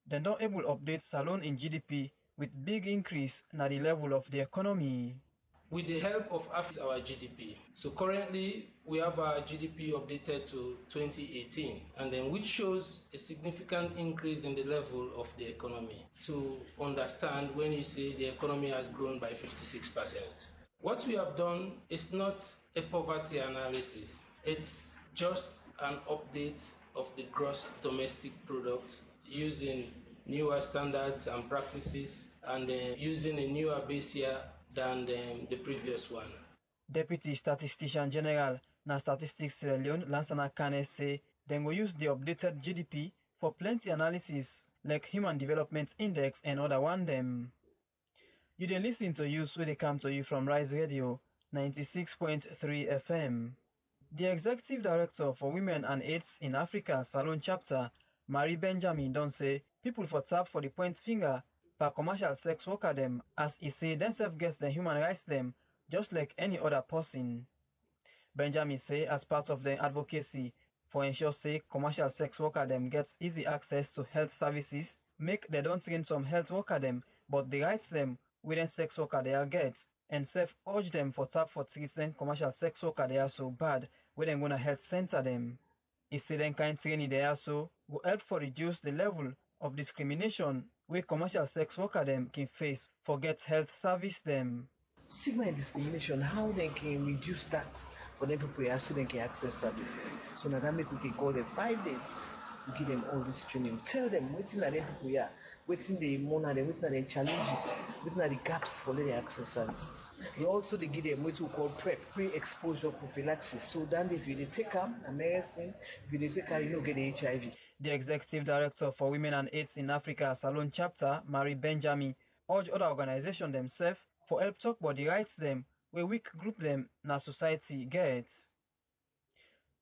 They don't able update Salon in GDP with big increase na the level of the economy. With the help of our GDP. So currently we have our GDP updated to 2018, and then which shows a significant increase in the level of the economy. To understand when you say the economy has grown by 56%. What we have done is not a poverty analysis. It's just an update of the gross domestic product using newer standards and practices, and using a newer base year than the previous one. Deputy Statistician General na Statistics Sierra Leone Lansana Kane say dem go use the updated GDP for plenty analysis like Human Development Index and other one dem. You dey listen to news wey dey come to you from Rise Radio 96.3 FM. The Executive Director for Women and AIDS in Africa Salon Chapter, Marie Benjamin, don say people for tap for the point finger per commercial sex worker dem as e say dem sef get dem human rights dem just like any other person. Benjamin say as part of dem advocacy for ensure say commercial sex worker dem get easy access to health services, make dem don train some health worker dem but the rights dem wey dem sex worker dey get, and sef urge dem for tap for treatment commercial sex worker dey are so bad wey dem go na health center dem. E say dem kind training dey so go help for reduce the level of discrimination wey commercial sex worker dem can face for get health service dem. Stigma and discrimination, how they can reduce that for them people so they can access services. So now that make we can call them 5 days. We give them all this training. Tell them waiting at them people here, waiting the money, them waiting at their challenges, waiting at the gaps for them access services. We also they give them what we call PrEP, pre-exposure prophylaxis. So then if you take them a medicine, if you take her, you don't get the HIV. The Executive Director for Women and AIDS in Africa Salon Chapter, Marie Benjamin, urge other organizations themselves for help talk about the rights them wey weak group them na society get.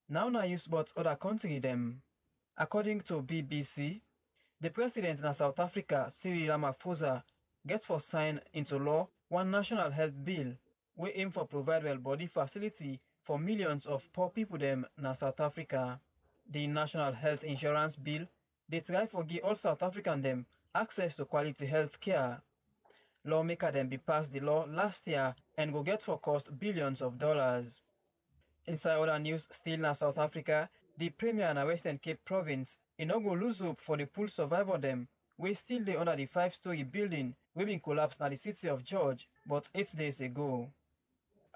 Now na use about other country them. According to BBC, the president na South Africa, Cyril Ramaphosa, get for sign into law one national health bill wey aim for provide well body facility for millions of poor people them na South Africa. The National Health Insurance Bill dey try for give all South African them access to quality health care. Lawmaker dem be passed the law last year and go get for cost billions of dollars. Inside other news, still na South Africa, the Premier na Western Cape Province e no go lose hope for the pool survivor dem wey still dey under the 5-story building wey been collapse na the city of George but 8 days ago.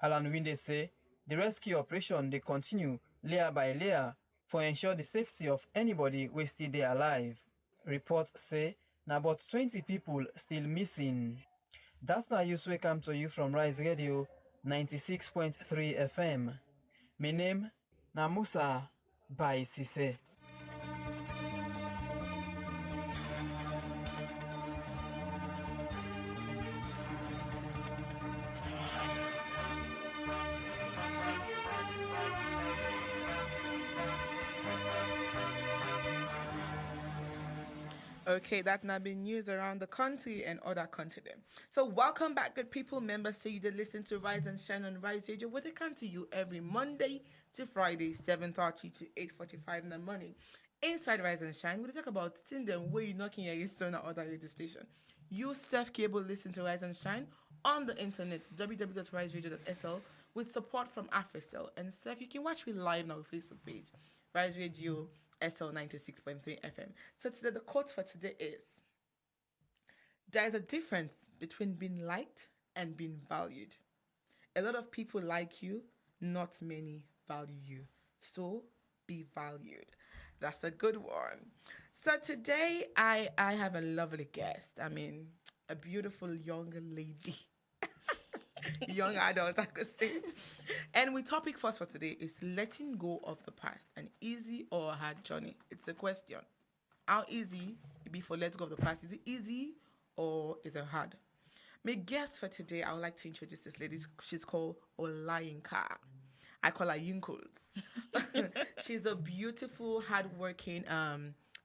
Alan Winde say the rescue operation dey continue layer by layer for ensure the safety of anybody wey still dey alive. Reports say na about 20 people still missing. That's na news wey come to you from Rise Radio 96.3 FM. My name na Musa by Sise. Okay, that now been news around the country and other continent. So welcome back, good people. Members, so you did listen to Rise and Shine on Rise Radio, where they come to you every Monday to Friday, 7:30 to 8:45 in the morning. Inside Rise and Shine, we talk about things them where you're knocking your son or other radio station. You Steph Cable listen to Rise and Shine on the internet, www.riseradio.sl, with support from AfriCell. And Steph, you can watch me live on our Facebook page, Rise Radio SL 96.3 FM. So today, the quote for today is, there is a difference between being liked and being valued. A lot of people like you, not many value you. So be valued. That's a good one. So today, I have a lovely guest. I mean, a beautiful young lady. Young adult, I could say. And my topic first for today is letting go of the past, an easy or a hard journey. It's a question. How easy it be for let go of the past? Is it easy or is it hard? My guest for today, I would like to introduce this lady. She's called Olayinka. I call her Yinkles. She's a beautiful, hardworking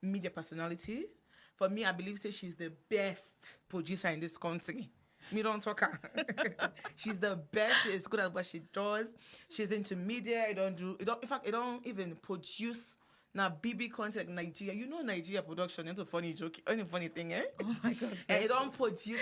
media personality. For me, I believe she's the best producer in this country. Me don't talk her. She's the best. She's good at what she does. She's into media. In fact, I don't even produce Now, BB content Nigeria, you know Nigeria production. It's a funny joke, any funny thing, eh? Oh my God. And it don't Precious.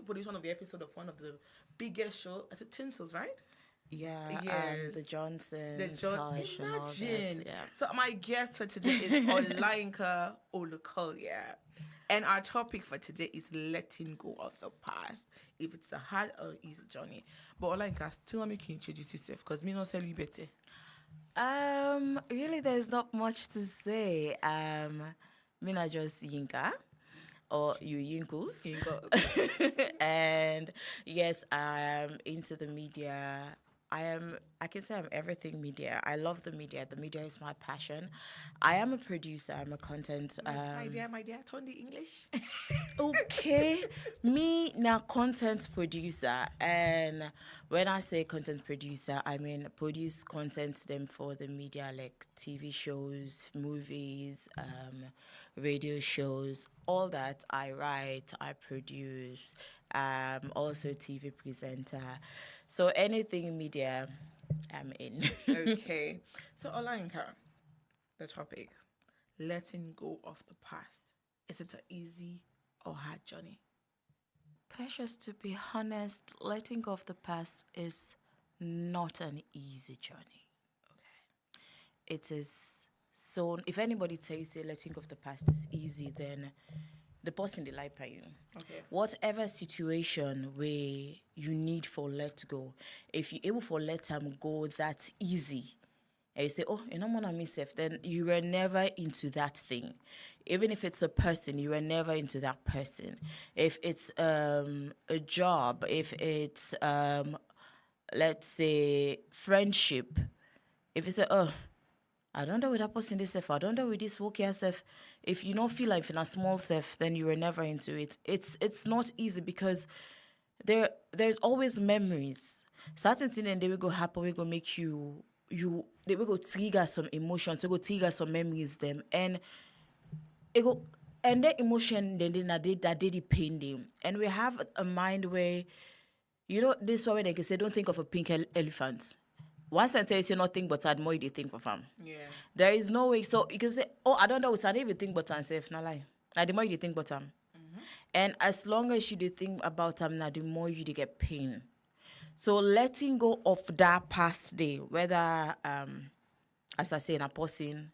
produce one of the episode of one of the biggest show. I said Tinsels, right? Yeah, Yes. the The Johnsons, John, Hush, and all that. imagine. Yeah. So my guest for today is Olainka Olukolia. And our topic for today is letting go of the past. If it's a hard or easy journey. But Olainka, still let me introduce yourself because me not sell you better. Really, there's not much to say. Mina just Yinka, or you Yinkles. Here you go. And yes, I'm into the media. I can say I'm everything media. I love the media. The media is my passion. I am a producer. I'm a content. My dear, turn the English. Okay, me now content producer, and when I say content producer, I mean produce content them for the media like TV shows, movies, radio shows, all that I write, I produce. Also TV presenter, so anything media, I'm in. Okay. So Olainka, the topic, letting go of the past. Is it an easy or hard journey? Precious, to be honest, letting go of the past is not an easy journey. It is so. If anybody tells you letting go of the past is easy, then the person they lie by you. Okay. Whatever situation where you need for let go, if you're able for let them go, that's easy. And you say, oh, you don't want to miss it, then you were never into that thing. Even if it's a person, you were never into that person. If it's a job, if it's, let's say, friendship, if you say, oh, I don't know with that person this self, I don't know with this work yourself. If you don't feel like in a small self, then you were never into it. It's not easy because there's always memories. Certain things and they will go happen, we go make they will go trigger some emotions, they go trigger some memories them, and it go and that emotion then that they pain them. And we have a mind where this way they can say don't think of a pink elephant. Once I tell you nothing but admire they think of them. Yeah. There is no way. So you can say, oh, I don't know, it's I don't even think but I'm safe, no lie. Now the more you think about them. And as long as you do think about them, now the more you do get pain. So letting go of that past day, whether as I say in a person,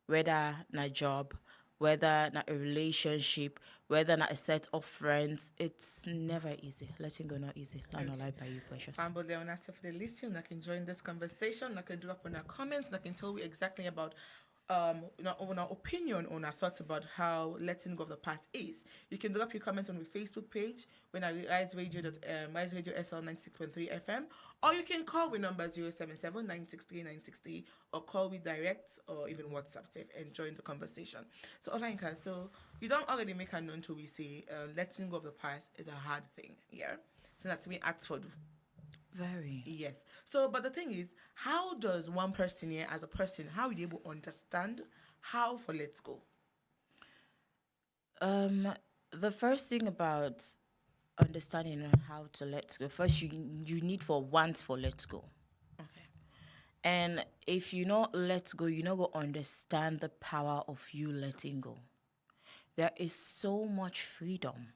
whether in a job, whether in a relationship, whether in a set of friends, it's never easy. Letting go not easy. I'm not lie by you, Precious. But then I say for the listening, I can join this conversation, I can drop on our comments, and I can tell you exactly about on our opinion, on our thoughts about how letting go of the past is. You can drop your comments on the Facebook page when I Rise Radio SL 96.3 FM, or you can call with number 077-963-960, or call with direct or even WhatsApp safe and join the conversation. So Olainka, so you don't already make a known to we say letting go of the past is a hard thing, yeah? So that's me ask for do. Very. Yes. So, but the thing is, how does one person here, as a person, how are you able to understand how for let's go? The first thing about understanding how to let go, first you need for once for let go. Okay. And if you not let go, you not go understand the power of you letting go. There is so much freedom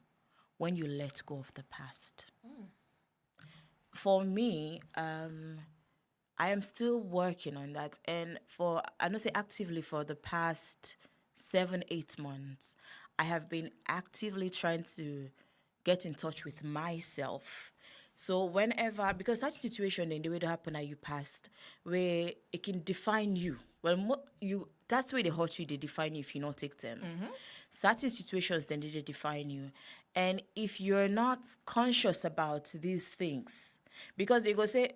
when you let go of the past. For me, I am still working on that, and I don't say actively for the past 7-8 months, I have been actively trying to get in touch with myself. So whenever, because that situation then the way that happened at you past, where it can define you. Well, that's where they hurt you, they define you if you not take them. Certain situations then they define you, and if you're not conscious about these things, because they go say,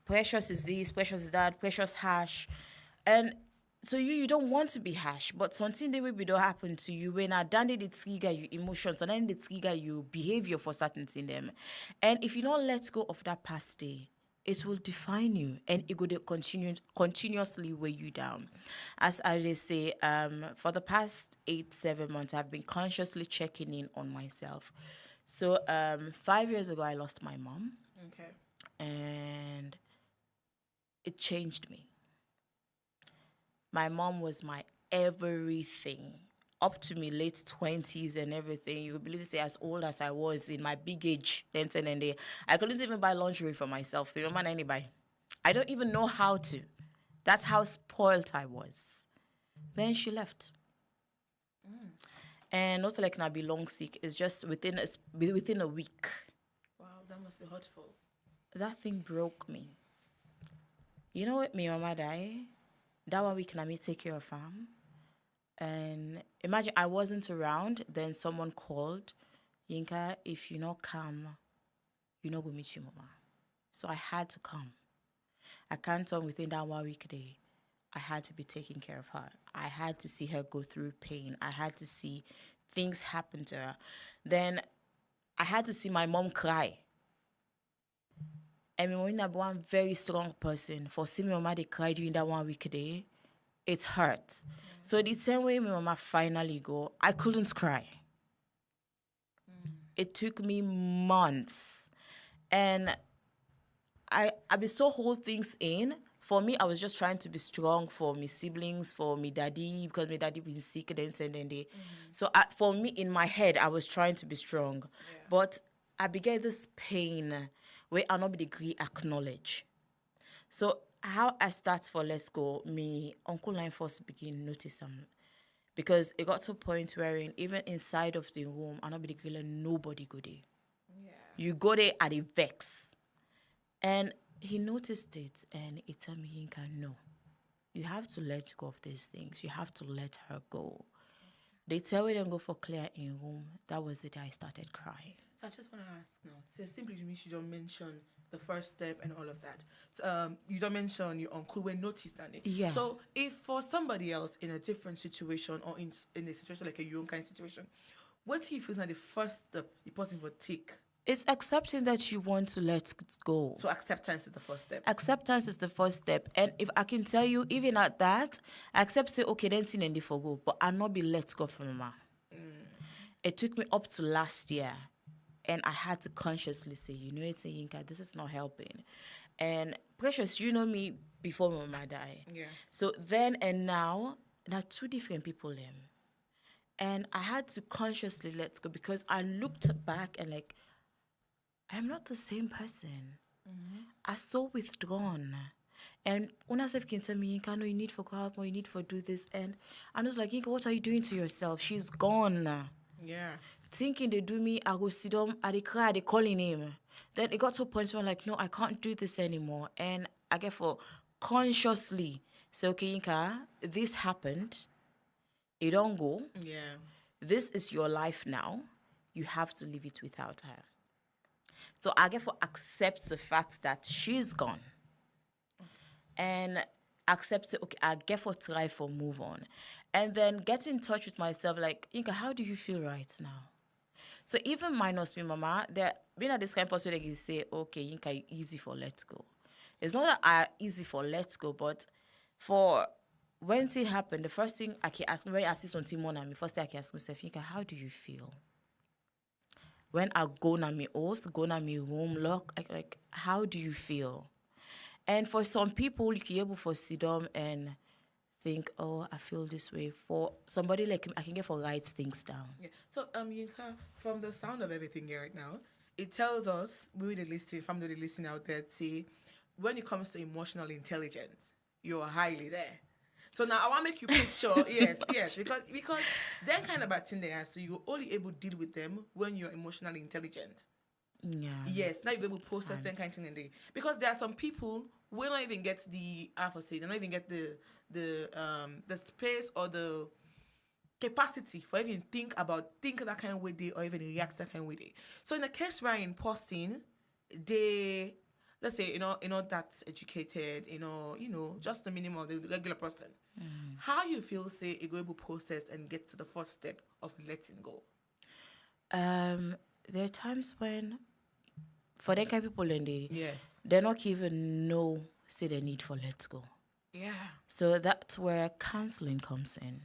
Precious is this, Precious is that, Precious harsh, and so you don't want to be harsh, but something that will be don't happen to you when I done it trigger your emotions and then it trigger your behavior for certain things them. And if you don't let go of that past day, it will define you and it will continuously weigh you down. As I say, for the past 8-7 months, I've been consciously checking in on myself. So 5 years ago, I lost my mom. Okay. And it changed me. My mom was my everything. Up to me late 20s and everything. You would believe, say, as old as I was in my big age, then and there, I couldn't even buy lingerie for myself. You know, anybody. I don't even know how to. That's how spoiled I was. Then she left. And also, like, I be long sick. It's just within a week. Wow, that must be hurtful. That thing broke me. You know what? Me mama die. That 1 week, I me take care of farm. And imagine I wasn't around. Then someone called, Yinka, if you not come, you not go meet your mama. So I had to come. I can't tell within that 1 week day. I had to be taking care of her. I had to see her go through pain. I had to see things happen to her. Then I had to see my mom cry. And when I'm one very strong person, for seeing my mama they cry during that 1 week day, it hurt. So the same way my mama finally go, I couldn't cry. It took me months. And I be so hold things in. For me, I was just trying to be strong for my siblings, for me daddy, because my daddy was sick and then they. So for me, in my head, I was trying to be strong. Yeah. But I began this pain where I not be degree acknowledge. So how I start for Let's Go, me Uncle Line first begin notice because it got to a point where even inside of the room, I not be degree nobody go there. Yeah. You go there at a vex. And he noticed it and he told me, Yinka, no, you have to let go of these things. You have to let her go. They tell me to go for Claire in room. That was the day I started crying. So I just want to ask now. So simply, you don't mention the first step and all of that. So, you don't mention your uncle when noticed that. Yeah. So if for somebody else in a different situation or in a situation like a your own kind of situation, what do you feel is like the first step the person would take? It's accepting that you want to let it go. So acceptance is the first step. Acceptance is the first step. And if I can tell you, even at that, I accept say, okay, then sin and for go, but I'll not be let go from mama. It took me up to last year. And I had to consciously say, you know, it's a Yinka, this is not helping. And Precious, you know me before my mama died. Yeah. So then and now, there are two different people then. And I had to consciously let go because I looked back and like, I'm not the same person. I so withdrawn. And when I said, can tell me, Yinka, no, you need for help, or you need for do this. And I was like, Yinka, what are you doing to yourself? She's gone. Yeah. Thinking they do me, I go sit down, I cry, they calling him. Then it got to a point where I'm like, no, I can't do this anymore. And I get for consciously say, okay, Yinka, this happened. It don't go. Yeah. This is your life now. You have to live it without her. So I get for accept the fact that she's gone. And accept it, okay, I get for try for move on. And then get in touch with myself, like, Inka, how do you feel right now? So even minus me, mama, there being at this kind of person that you say, okay, Inka, easy for let's go. It's not that I easy for let's go, but for when it happened, the first thing I can ask, when I ask this on Timon and me, first thing I can ask myself, Inka, how do you feel? When I go na me house, go na me room, lock, like, how do you feel? And for some people, you can able to sit down and think, oh, I feel this way. For somebody like me, I can get for write things down. Yeah. So, Yinka, from the sound of everything here right now, it tells us, we the listening, family the listening out there, see, when it comes to emotional intelligence, you're highly there. So now I want to make you picture, yes, because then kind of bad thing they are, so you're only able to deal with them when you're emotionally intelligent. Yeah. Yes, now you're able to process that kind of thing in there. Because there are some people who don't even get the they don't even get the space or the capacity for even think that kind of way they or even react that kind of way they. So in the case where in person, they let's say that's educated, just the minimum of the regular person. How you feel say a global process and get to the first step of letting go? There are times when for them kind of people in the yes, they not even know say the need for let's go. Yeah. So that's where counseling comes in.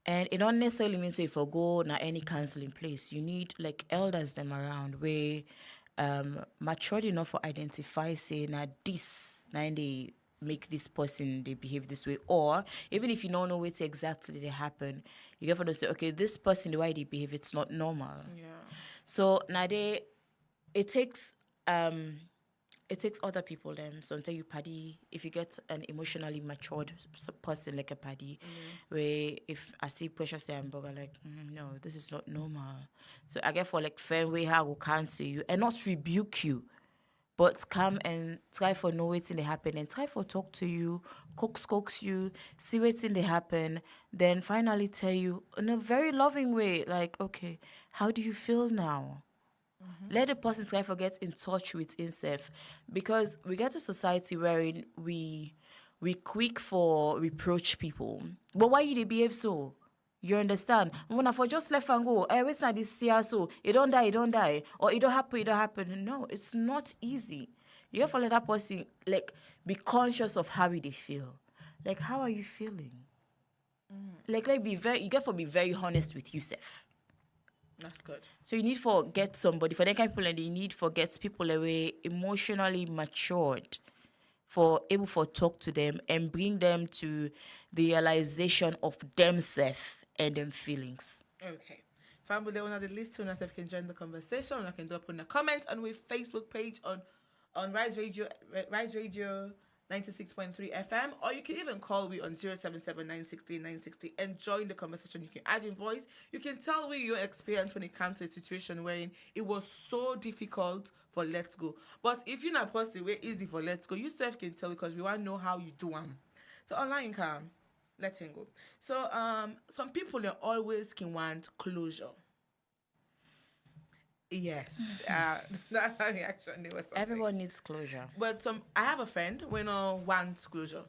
And it don't necessarily mean so if you go na any counseling place, you need like elders them around where matured enough for identify say na this na in the make this person they behave this way, or even if you don't know what exactly they happen, you get for them say, okay, this person the way they behave, it's not normal. Yeah. So now it takes other people them. So until you paddy, if you get an emotionally matured person like a paddy, where if I see Precious and Boga like, no, this is not normal. So I get for like fair way how will cancel you and not rebuke you, but come and try for know what's in the happen and try for talk to you, coax you, see what's in the happen, then finally tell you in a very loving way, like, okay, how do you feel now? Let the person try to get in touch with himself, because we get a society wherein we quick for reproach people. But why you they behave so? You understand? When I for just left and go, wait not this year so it don't die, or it don't happen. No, it's not easy. You have to let that person like be conscious of how they feel. Like, how are you feeling? Like you get to be very honest with yourself. That's good. So you need for get somebody for that kind of people, and you need for get people away emotionally matured, for able for talk to them and bring them to the realization of themselves and them feelings. Okay. Family, one of the listeners can join the conversation. I can drop in a comment on our Facebook page on Rise Radio 96.3 FM, or you can even call me on 077-960-960 and join the conversation. You can add in voice. You can tell me your experience when it comes to a situation wherein it was so difficult for Let's Go. But if you're not positive, we're easy for Let's Go. You self can tell, because we want to know how you do them. So online calm, letting go. So some people, they always can want closure. Yes, that reaction there was something. Everyone needs closure. But I have a friend when wants closure.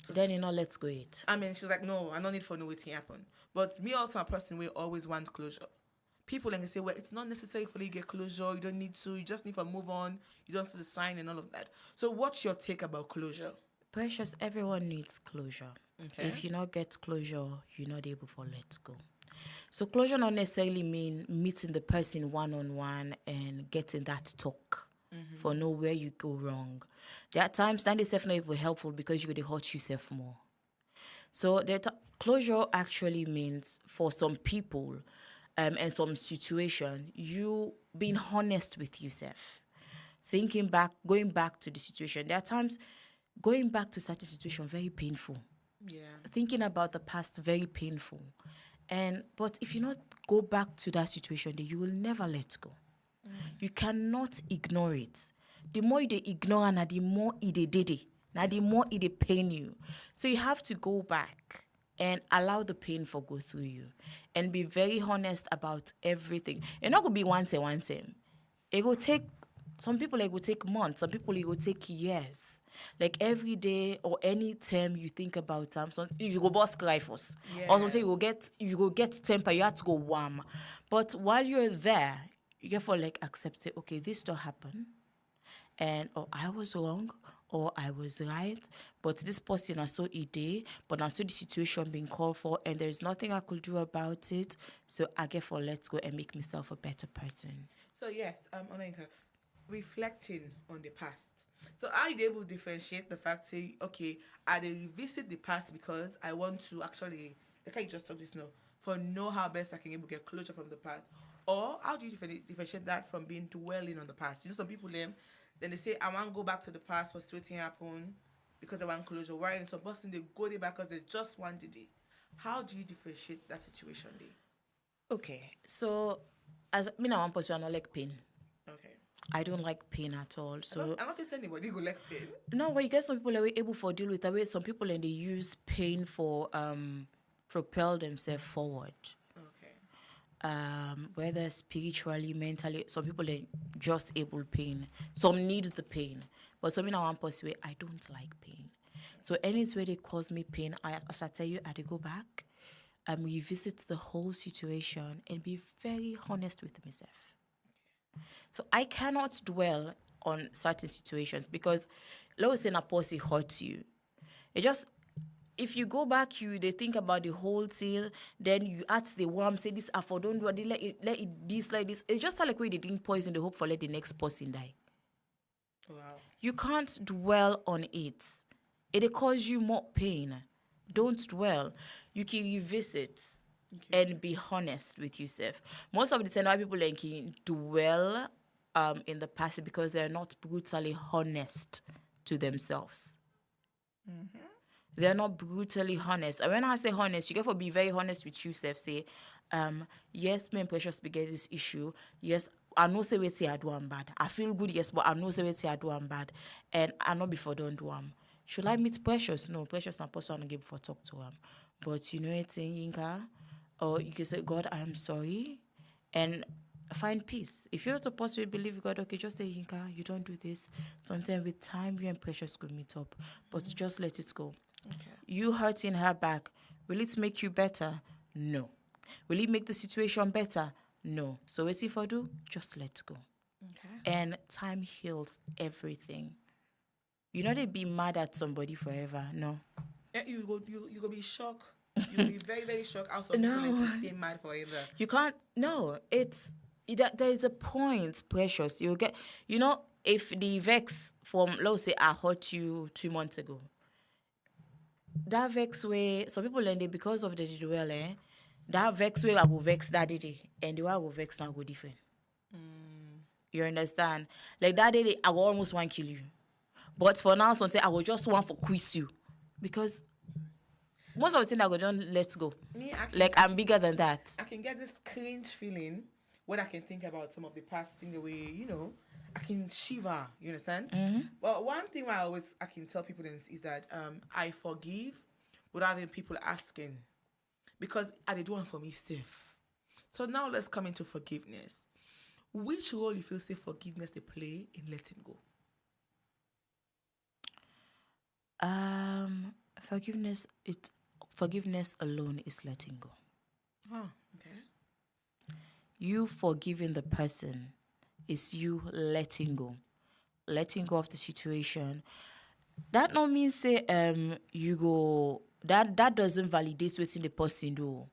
Then let's go it. I mean, she was like, no, I don't need for no waiting happen. But me also a person will always want closure. People can say, well, it's not necessary for you to get closure. You don't need to. You just need to move on. You don't see the sign and all of that. So what's your take about closure? Precious, everyone needs closure. Okay. If you not get closure, you're not able for let's go. So closure not necessarily mean meeting the person one-on-one and getting that talk for know where you go wrong. There are times that is definitely very helpful, because you're going to hurt yourself more. So that closure actually means for some people and some situation, you being honest with yourself. Going back to the situation. There are times going back to such a situation very painful. Yeah. Thinking about the past very painful. But if you not go back to that situation, then you will never let go. You cannot ignore it. The more you ignore, and the more it did it, now the more it pain you. So you have to go back and allow the pain for go through you, and be very honest about everything. It's not gonna be one time. It will take some people. It will take months. Some people it will take years. Like every day or any time you think about you go bust cry first. Yeah. Or something you go get temper, you have to go warm. But while you're there, you get for like accept it, okay, this don't happen. And I was wrong, or I was right, but this person I saw it day, but I saw the situation being called for, and there's nothing I could do about it. So I get for let's go and make myself a better person. So yes, Onaika, reflecting on the past. So are you able to differentiate the fact, say, okay, I revisit the past because I want to actually, like I just talked this now, for know how best I can able to get closure from the past? Or how do you differentiate that from being dwelling on the past? You know, some people then they say, I want to go back to the past, but something happened because I want closure. Whereas some person, they go there back because they just wanted it. How do you differentiate that situation there? Okay, so as me now one person, I don't like pain. Okay. I don't like pain at all. So I don't think anybody go like pain. no, but you get some people are able for deal with that. Some people and they use pain for propel themselves forward. Okay. Whether spiritually, mentally, some people are just able pain. Some need the pain, but some in one person way I don't like pain. So anywhere they cause me pain, as I tell you, I go back, revisit the whole situation and be very honest with myself. So I cannot dwell on certain situations, because let's say a person hurts you. It just, if you go back, they think about the whole thing, then you ask the worm, say this, I for don't do it, let it this like this. It's just like way they didn't poison the hope for let the next person die. Wow. You can't dwell on it. It'll cause you more pain. Don't dwell. You can revisit and be honest with yourself. Most of the time, why people can dwell in the past because they're not brutally honest to themselves. They're not brutally honest. And when I say honest, you got to be very honest with yourself. Say, yes, me and Precious we get this issue. Yes, I know say we say I do am bad. I feel good, yes, but I know say we say I do am bad. And I know before don't do am. Should I meet Precious? No, Precious not person to give before talk to him. But you know it's in Yinka, or you can say, God, I am sorry, and find peace. If you're to possibly believe God, okay, just say, Yinka, you don't do this. Sometimes with time, you and Precious could meet up, but just let it go. Okay. You hurting her back, will it make you better? No. Will it make the situation better? No. So what's if I do? Just let go. Okay. And time heals everything. You know they be mad at somebody forever. No. Yeah, you go be shocked. You'll be very, very shocked how some people can stay mad forever. You can't. No, there is a point, Precious. You get. You know, if the vex from, let's say, I hurt you 2 months ago. That vex way, some people learn it because of the duel, that vex way I will vex that day, and the way I will vex now go different. You understand? Like that day, I will almost want to kill you. But for now, something I will just want to quiz you. Because most of the things I go don't let go. I'm bigger than that. I can get this cringe feeling when I can think about some of the past thing the way, I can shiver, you understand? Mm-hmm. But one thing I can tell people is that I forgive without having people asking. Because I did one for me, Steph. So now let's come into forgiveness. Which role you feel say forgiveness they play in letting go? Forgiveness alone is letting go. Oh, okay. You forgiving the person is you letting go of the situation. That not mean say you go that doesn't validate what the person do.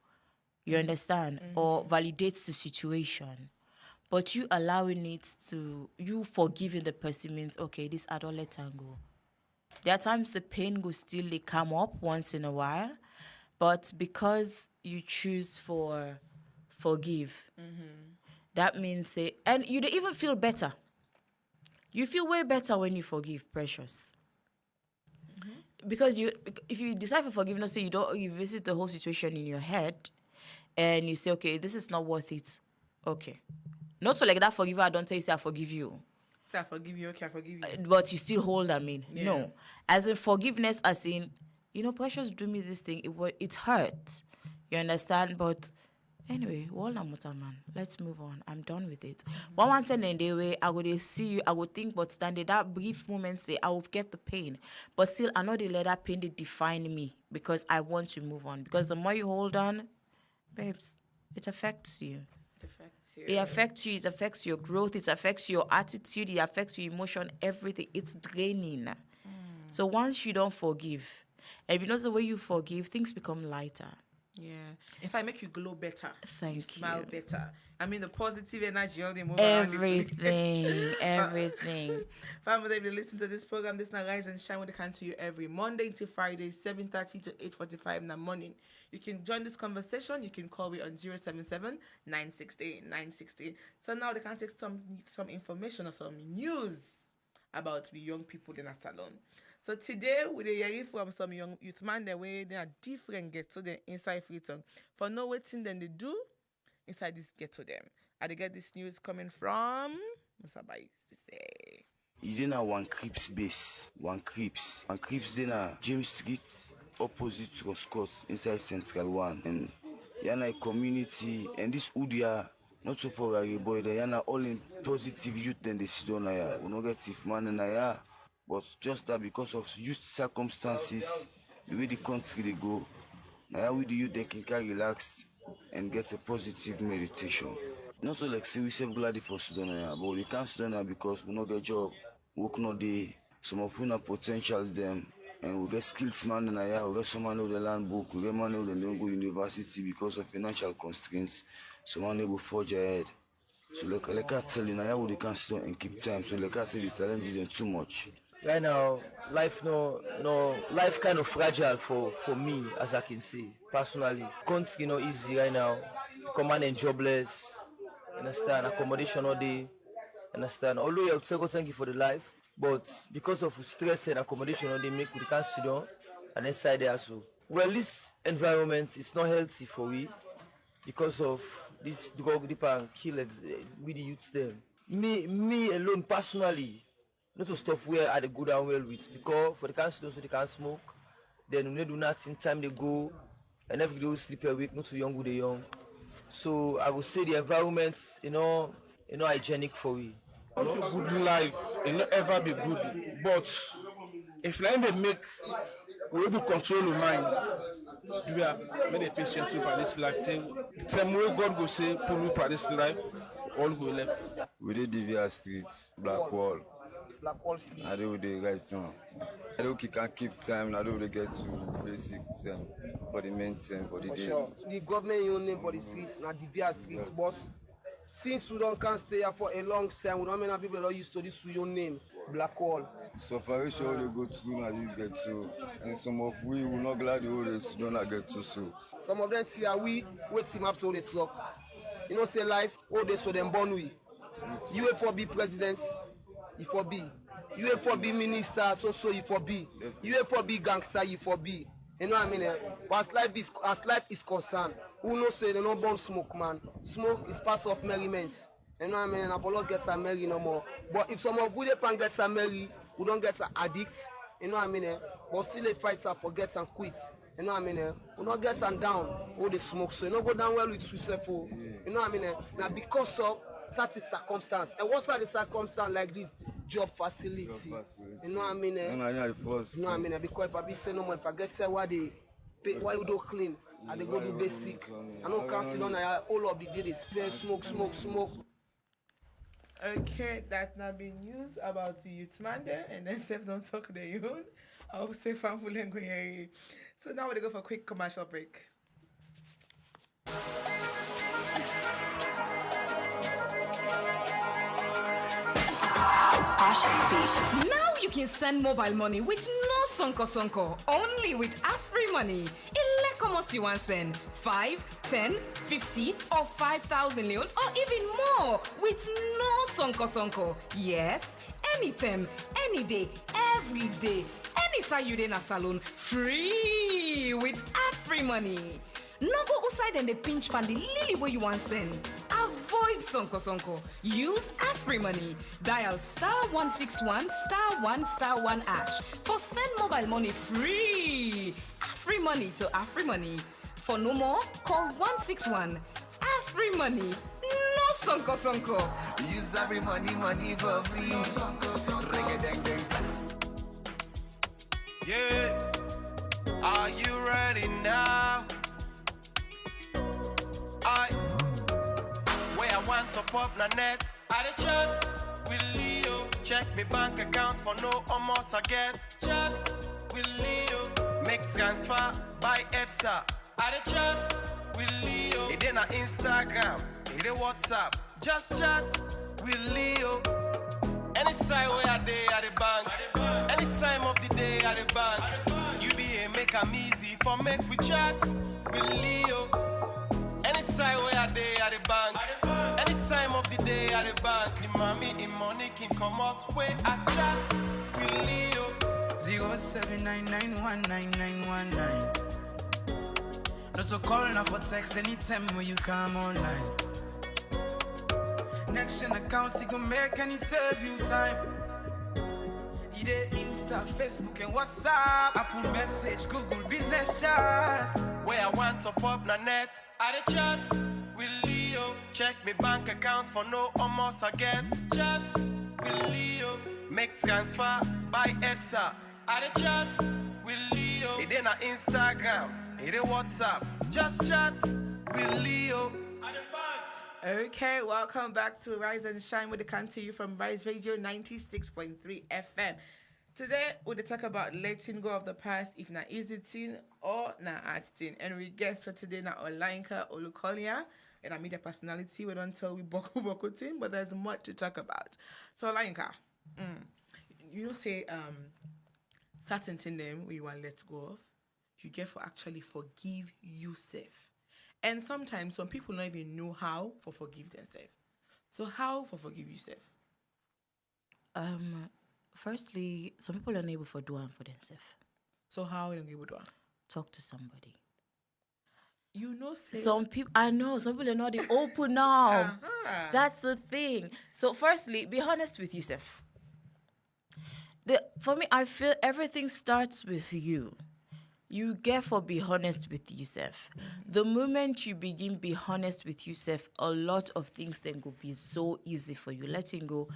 You understand? Mm-hmm. Or validates the situation. But you allowing it to, you forgiving the person means, okay, this I don't let her go. There are times the pain will still come up once in a while, but because you choose for forgive, that means and you even feel better. You feel way better when you forgive, Precious. Because if you decide for forgiveness, say you visit the whole situation in your head, and you say, okay, this is not worth it. Okay. Not so like that forgiver, I don't tell you, say I forgive you. Say I forgive you, okay, I forgive you. But you still hold, No. As in forgiveness, as in, Precious do me this thing, it hurts. You understand? But anyway, man, let's move on. I'm done with it. One time in the way, I would see you, I would think, but standing that brief moment, say, I will get the pain. But still, I know they let that pain define me because I want to move on. Because the more you hold on, babes, it affects you. It affects you. It affects your growth. It affects your attitude. It affects your emotion, everything. It's draining. So once you don't forgive, and if you notice the way you forgive, things become lighter. Yeah. If I make you glow better, Thank you. Smile better. I mean, the positive energy, all the move everything. Family, if you listen to this program, this is Rise and Shine, when they come to you every Monday to Friday, 7:30 to 8:45 in the morning. You can join this conversation. You can call me on 077-968-968. So now they can take some information or some news about the young people in a salon. So today, we are hearing from some young youth man, the way they are different ghetto them inside Freetown. For no waiting then they do inside this ghetto them. And they get this news coming from Musabai say. You didn't have one Crips base. One Crips then James Street opposite to Scott inside Central One. And yana community and this Udia not so for a boy they yana all in positive youth then they sit on ya. We no get if man and ya. But just that because of youth circumstances, the way the country they go, now with the youth they can relax and get a positive meditation. Not so like say we say glad for Sudan, but we can't Sudan because we not get job, work no day. Some of who have potentials them, and we get skills man in we get some man with the land book, we get man who don't go university because of financial constraints. Some man will forge ahead. So like I tell you, now we can't sit down and keep time. So like I say, the challenges are too much. right now, life kind of fragile for me, as I can see personally. Country not easy right now. Command and jobless, understand, accommodation all day, understand. Although you say go thank you for the life, but because of stress and accommodation all day make we can't sit down and inside there so. Well, this environment is not healthy for we because of this drug dip and kill with the youths them. Me alone personally, not to stuff where I dey go down well with because for the cancer so they can't smoke, then we no do nothing time they go and every day we sleep awake, not too young with the young. So I would say the environment, hygienic for we. Want a good life, it will ever be good. But if like they make we able to control the mind, we are many patients to for this life thing. The time where God go say pull me for this life, all go left. We dey DVR Street, Blackwall. Street. I do the right thing. I do can keep time. I do get to basic thing for the main thing for the For day. sure. The government own name for the streets, not the beer streets, but since we don't can stay here for a long time, we don't many people that used to this with your name, Blackwall. So far, sure they go to school and this get to, and some of we will not glad the whole race don't get to so. Some of them see how we wait him up so they talk. You know, say life, all they so them born we. You wait for be president, you for be. You wait for be minister, so you for be. You wait for be gangster, you for be. You know what I mean? But as life is concerned, who knows say they don't burn smoke, man. Smoke is part of merriment. You know what I mean? And Apollo gets a merry no more. But if some of we can get a merry, we don't get addicts. You know what I mean? But still they fight for get and quit. You know what I mean? We not get and down all the smoke. So you don't go down well with yourself. You know what I mean? Now because of certain circumstance. And what's the circumstance like this? Job facility. You know what I mean? No, the first. You know what I mean? Because if I be say no more, if I get say why they pay, why you don't clean, and they go do basic. I know can't sit down all of the day they spray smoke. Okay, that now been news about the youth man there, and then Seth don't talk their own. I will say family and go here. So now we're gonna go for a quick commercial break. Now you can send mobile money with no sonko, only with Afri Money. Ile como si want send 5, 10, 50 or 5,000 leons or even more with no sonko. Yes, anytime, any day, every day, any side you in a salon, free with Afri Money. No go outside and the pinch pan the lily where you want send. Avoid sonko. Use Afri Money. Dial *161 *1 # for send mobile money free. Afri Money to Afri Money. For no more, call 161. Afri Money. No sonko. Use Afri money for free. No sonko. Yeah. Are you ready now? Where I want to pop na net. I the chat with Leo. Check me bank account for no almost I get. Chat with Leo. Make transfer by ETSA. I the chat with Leo. It in a Instagram. It a WhatsApp. Just chat with Leo. Any side where I day at the bank. Any time of the day at the bank. You be a make 'em easy for make we chat with Leo. Any side where I day at the bank. Any time of the day at the bank. The mommy in money can come out where I chat with Leo. 0799199919. No so call now for text anytime when you come online. Next gen accounts you can make and it save you time. Either Insta, Facebook and WhatsApp, Apple Message, Google Business Chat. Where I want to pop na net. I the chat with Leo. Check me bank account for no almost I get. Chat with Leo. Make transfer by ETSA. I the chat with Leo. It in a Instagram. It a WhatsApp. Just chat with Leo. Okay, welcome back to Rise and Shine with the country from Rise Radio 96.3 FM. Today, we'll talk about letting go of the past, if not easy thing or not hard thing. And we guess for today, now Olayinka Olukolia, and I meet a personality. We don't tell we boku thing, but there's much to talk about. So Olayinka, say certain thing them we want let go of, you get for actually forgive yourself. And sometimes some people don't even know how for forgive themselves. So how for forgive yourself? Firstly, some people are unable for doing for themselves. So how are you able to do? Talk to somebody. Say some people, I know some people are not the open now. That's the thing. So firstly, be honest with yourself. For me, I feel everything starts with you. You get for be honest with yourself. The moment you begin be honest with yourself, a lot of things then go be so easy for you. Letting go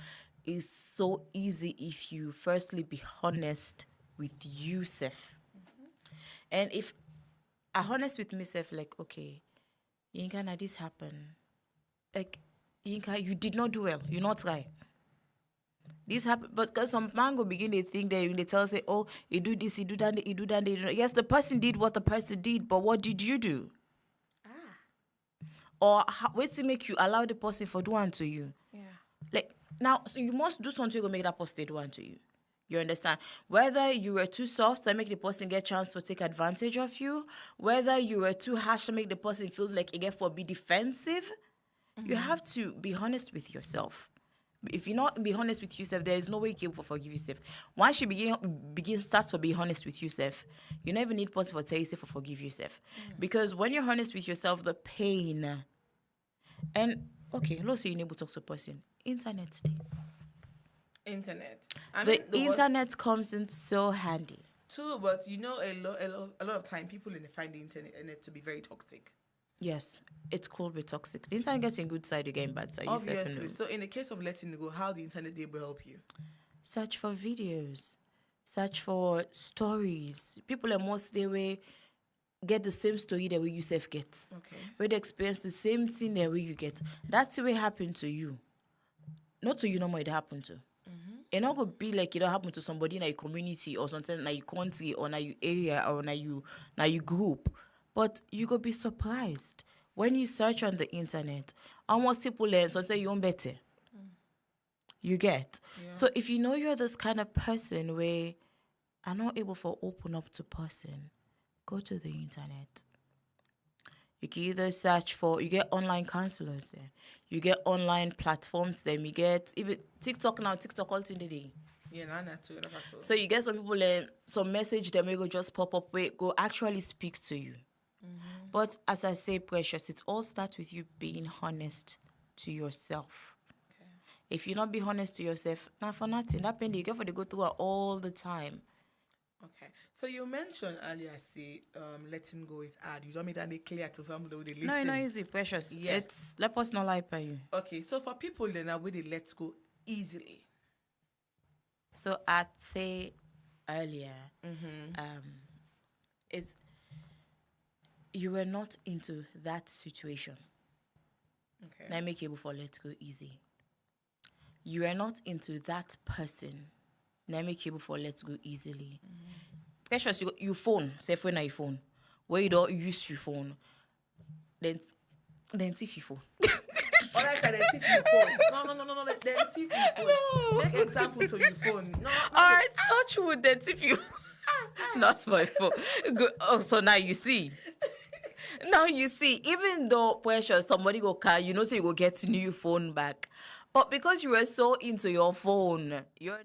is so easy if you firstly be honest with yourself. And if I'm honest with myself, like, okay, Yinka, now this happened. Like, Yinka, you did not do well. You not try. This happened, but because some man go begin to think that when they tell say, oh, you do this, you do that, you do that, you do that. Yes, the person did what the person did, but what did you do? Or wait to make you allow the person for do unto you? Yeah. Like now, so you must do something to make that person do unto you. You understand? Whether you were too soft to make the person get chance to take advantage of you, whether you were too harsh to make the person feel like it get for be defensive, you have to be honest with yourself. If you not be honest with yourself, there is no way you can forgive yourself. Once you begin starts to be honest with yourself, you never need person for tell yourself or forgive yourself. Because when you're honest with yourself, the pain and okay, let's say you're able to talk to a person. Internet today. Internet. The internet comes in so handy. True, but a lot of time people find the internet to be very toxic. Yes, it could be toxic. The internet gets in good side, you get in bad side. Obviously. So in the case of letting go, how the internet able help you? Search for videos. Search for stories. People are most the way get the same story that way you self get. Okay. Where they experience the same thing that way you get. That's the way happen to you. Not to you no more it happened to. It not gonna be like it happen to somebody in your community or something in your country or in your area or in your group. But you go be surprised when you search on the internet. Almost people learn something you own better. You get. Yeah. So if you know you're this kind of person where I'm not able to open up to person, go to the internet. You can either search for, you get online counselors there. You get online platforms there. You get even TikTok now, TikTok all in the day. Yeah, not too. So you get some people, some message that may go just pop up where go actually speak to you. But as I say, Precious, it all starts with you being honest to yourself. Okay. If you not be honest to yourself, not for nothing. That pain you get for to go through it all the time. Okay. So you mentioned earlier, say, letting go is hard. You don't make that clear to family who they listen. No, easy, Precious. Yes. Let us not lie by you. Okay. So for people then, how will they let go easily? So I'd say earlier, it's you were not into that situation. Okay. Now make able for let go easy. You are not into that person. Now make able for let go easily. Precious, you phone, say phone na your phone. Where you don't use your phone, then thief your phone. All right, then thief your phone. No. Then thief your phone. No. Make example to your phone. No. All right, touch wood, then thief you. Not my phone. Good. Oh, so now you see. Now you see, even though Precious, somebody go call, so you go get new phone back. But because you were so into your phone, you're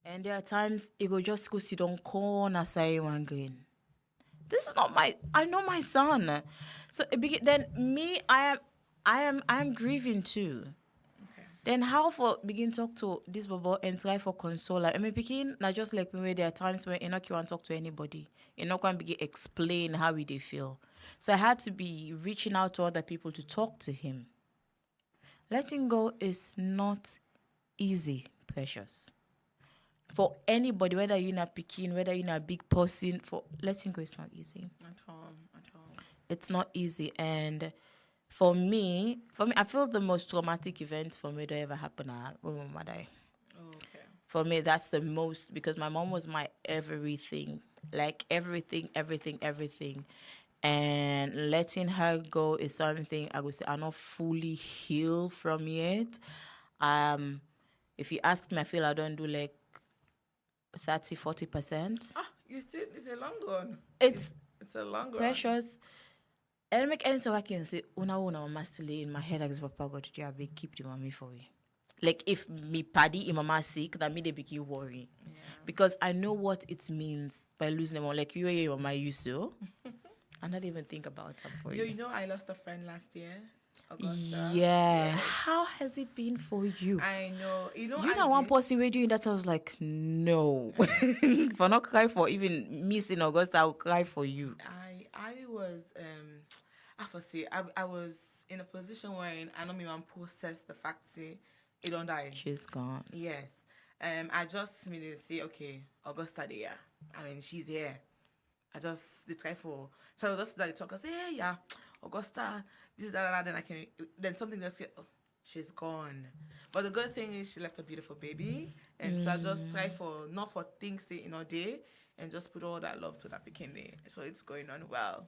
And there are times it go just go sit on corner say one green. This is not I know my son. So then me, I am grieving too. Okay. Then how for begin talk to this bubble and try for console? I mean, begin not just like me. There are times when you not want to talk to anybody. You're not going to begin explain how they feel. So I had to be reaching out to other people to talk to him. Letting go is not easy, Precious. For anybody, whether you're not picking, whether you're not a big person, for letting go is not easy. At all. It's not easy, and for me, I feel the most traumatic event for me that ever happened when my mother died. Okay. For me, that's the most, because my mom was my everything, like everything. And letting her go is something I would say I'm not fully healed from yet. If you ask me, I feel I don't do like 30-40%. It's a long one. It's a long one. Precious. I don't make any time I can say, una mama still in my head, like, Papa God, you have keep the mommy for me. Like, if me paddy in mama sick, that me they begin worry. Yeah. Because I know what it means by losing them. Like, you my used to. I not even think about that for you. You know, I lost a friend last year. Augusta. Yeah. Yes. How has it been for you? I know. You know, you know one person we're doing that. I was like, no. If I not cry for even missing Augusta, I'll cry for you. I was I was in a position where I know me one process the fact say it don't die. She's gone. Yes. I just mean to say, okay, Augusta there. I mean, she's here. I just try for so I just started talk. I say, hey, yeah, Augusta, this that then something just get, oh, she's gone. But the good thing is she left a beautiful baby, and so I just try for not for things say in a day, and just put all that love to that bikini. So it's going on well.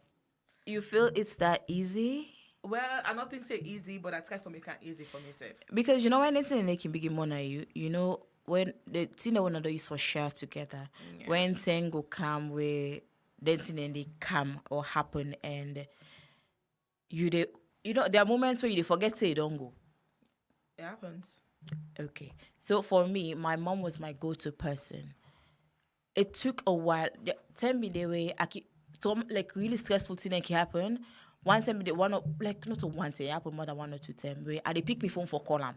You feel it's that easy? Well, I don't think say easy, but I try for make it easy for myself. Because you know when it's in making big money, you know when the thing that one another is for share together. Yeah. When things go come where then thing they come or happen, and you know there are moments where you forget say you don't go. It happens. Okay, so for me, my mom was my go-to person. It took a while. Tell me the way I keep. Some like really stressful thing can happen. One time they one like not a one time it happened more than 1 or 2 times where they pick me phone for call them.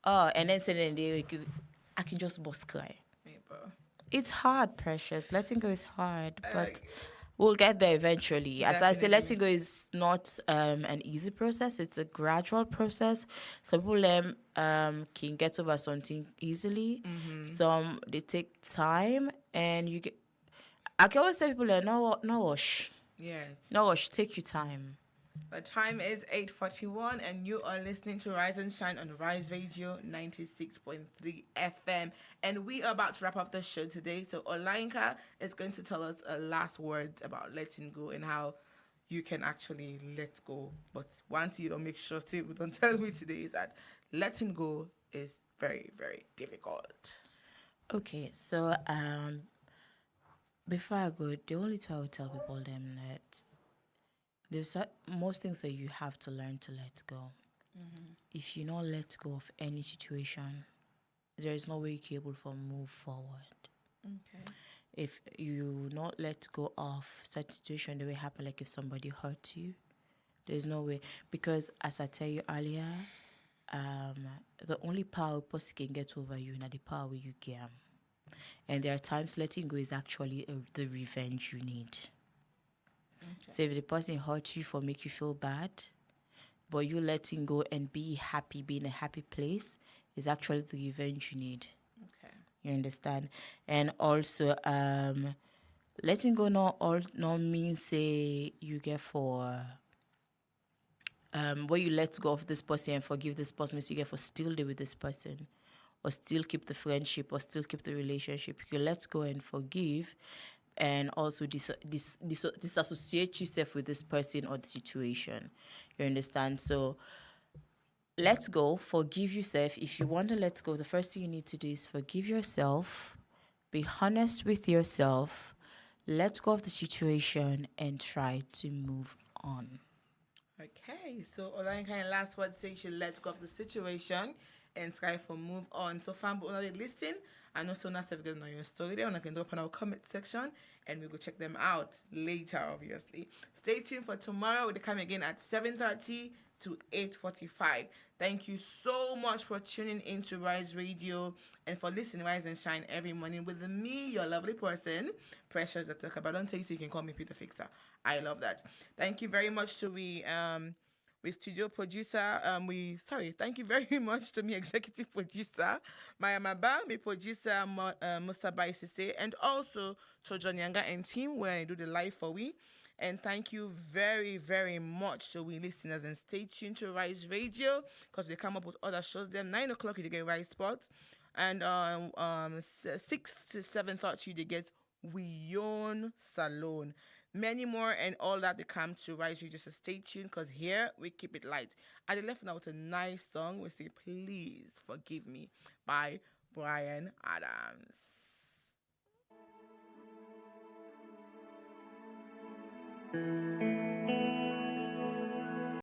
And then suddenly I can just bust cry. Hey, bro. It's hard, Precious. Letting go is hard, but we'll get there eventually. As I say, letting go is not an easy process. It's a gradual process. Some people can get over something easily. Mm-hmm. Some they take time, and you get. I can always tell people like, no rush. Yeah. No rush. Take your time. The time is 8:41, and you are listening to Rise and Shine on Rise Radio 96.3 FM. And we are about to wrap up the show today. So Olayinka is going to tell us a last word about letting go and how you can actually let go. But one thing you don't make sure to don't tell me today is that letting go is very, very difficult. Okay, so before I go, the only time I would tell people them that there's most things that you have to learn to let go. Mm-hmm. If you don't let go of any situation, there is no way you're able to move forward. Okay. If you not let go of such situation, the way it happen, like if somebody hurt you, there's no way. Because as I tell you earlier, the only power a person can get over you is the power you give. And there are times letting go is actually the revenge you need. Okay. So if the person hurt you for make you feel bad, but you letting go and be happy, be in a happy place, is actually the revenge you need. Okay. You understand? And also, letting go not means say you get for where you let go of this person and forgive this person means you get for still live with this person, or still keep the friendship, or still keep the relationship. You can let go and forgive, and also disassociate yourself with this person or the situation. You understand? So let go, forgive yourself. If you want to let go, the first thing you need to do is forgive yourself, be honest with yourself, let go of the situation, and try to move on. Okay, so Olayinka, last word, say you should let go of the situation and try for move on. So fam, but only listen, and also not have given your story there, and I can drop on our comment section, and we will check them out later, obviously. Stay tuned for tomorrow. We'll come again at 7:30 to 8:45. Thank you so much for tuning into Rise Radio and for listening Rise and Shine every morning with me, your lovely person, Precious Aretha. But don't tell you so you can call me Peter Fixer. I love that. Thank you very much to we studio producer. Thank you very much to me executive producer, Maya Maba, me producer Musa Baisise, and also to John Yanga and team where I do the live for we. And thank you very, very much to we listeners, and stay tuned to Rise Radio because we come up with other shows. Them 9 o'clock you get Rise Sports, and 6 to 7:30 you get Wion Salon. Many more and all that they come to Rise Radio. So stay tuned because here we keep it light. I left now with a nice song. We say Please Forgive Me by Brian Adams.